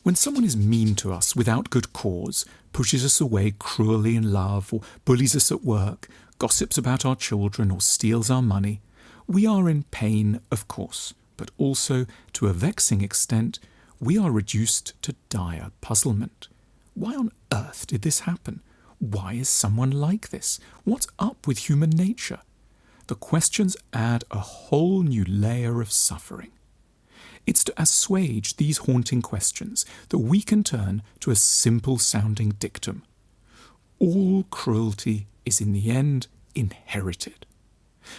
When someone is mean to us without good cause, pushes us away cruelly in love, or bullies us at work, gossips about our children, or steals our money, we are in pain, of course, but also, to a vexing extent, we are reduced to dire puzzlement. Why on earth did this happen? Why is someone like this? What's up with human nature? The questions add a whole new layer of suffering. It's to assuage these haunting questions that we can turn to a simple-sounding dictum. All cruelty is in the end inherited.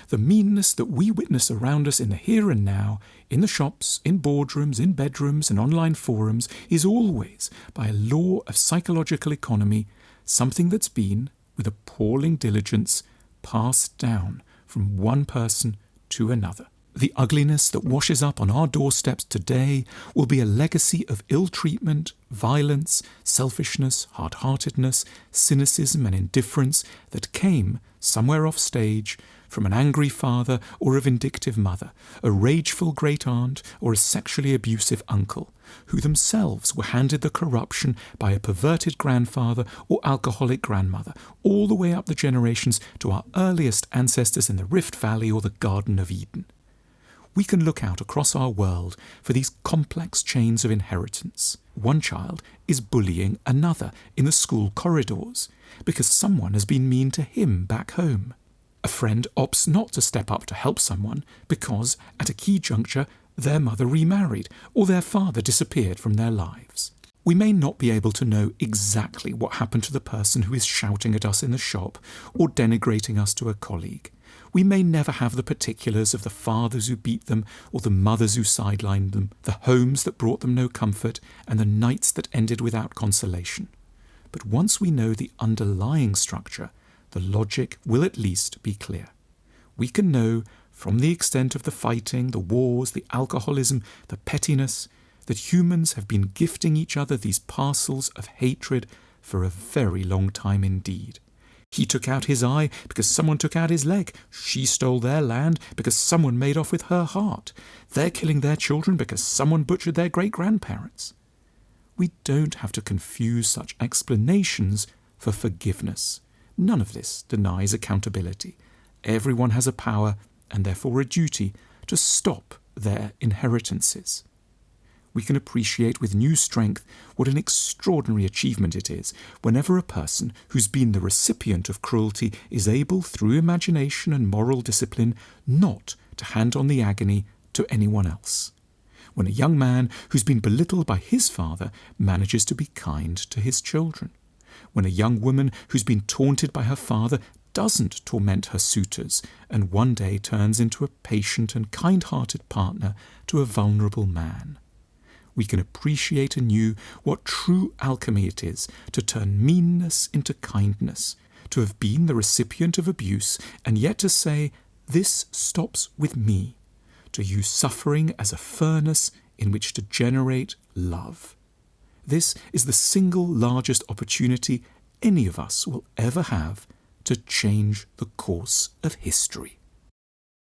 The meanness that we witness around us in the here and now, in the shops, in boardrooms, in bedrooms and online forums, is always, by a law of psychological economy, something that's been, with appalling diligence, passed down from one person to another. The ugliness that washes up on our doorsteps today will be a legacy of ill-treatment, violence, selfishness, hard-heartedness, cynicism and indifference that came, somewhere off stage, from an angry father or a vindictive mother, a rageful great-aunt or a sexually abusive uncle, who themselves were handed the corruption by a perverted grandfather or alcoholic grandmother, all the way up the generations to our earliest ancestors in the Rift Valley or the Garden of Eden. We can look out across our world for these complex chains of inheritance. One child is bullying another in the school corridors because someone has been mean to him back home. A friend opts not to step up to help someone because, at a key juncture, their mother remarried or their father disappeared from their lives. We may not be able to know exactly what happened to the person who is shouting at us in the shop or denigrating us to a colleague. We may never have the particulars of the fathers who beat them or the mothers who sidelined them, the homes that brought them no comfort and the nights that ended without consolation. But once we know the underlying structure, the logic will at least be clear. We can know, from the extent of the fighting, the wars, the alcoholism, the pettiness, that humans have been gifting each other these parcels of hatred for a very long time indeed. He took out his eye because someone took out his leg. She stole their land because someone made off with her heart. They're killing their children because someone butchered their great-grandparents. We don't have to confuse such explanations for forgiveness. None of this denies accountability. Everyone has a power, and therefore a duty, to stop their inheritances. We can appreciate with new strength what an extraordinary achievement it is whenever a person who's been the recipient of cruelty is able, through imagination and moral discipline, not to hand on the agony to anyone else. When a young man who's been belittled by his father manages to be kind to his children. When a young woman who's been taunted by her father doesn't torment her suitors and one day turns into a patient and kind-hearted partner to a vulnerable man. We can appreciate anew what true alchemy it is to turn meanness into kindness, to have been the recipient of abuse and yet to say, "This stops with me," to use suffering as a furnace in which to generate love. This is the single largest opportunity any of us will ever have to change the course of history.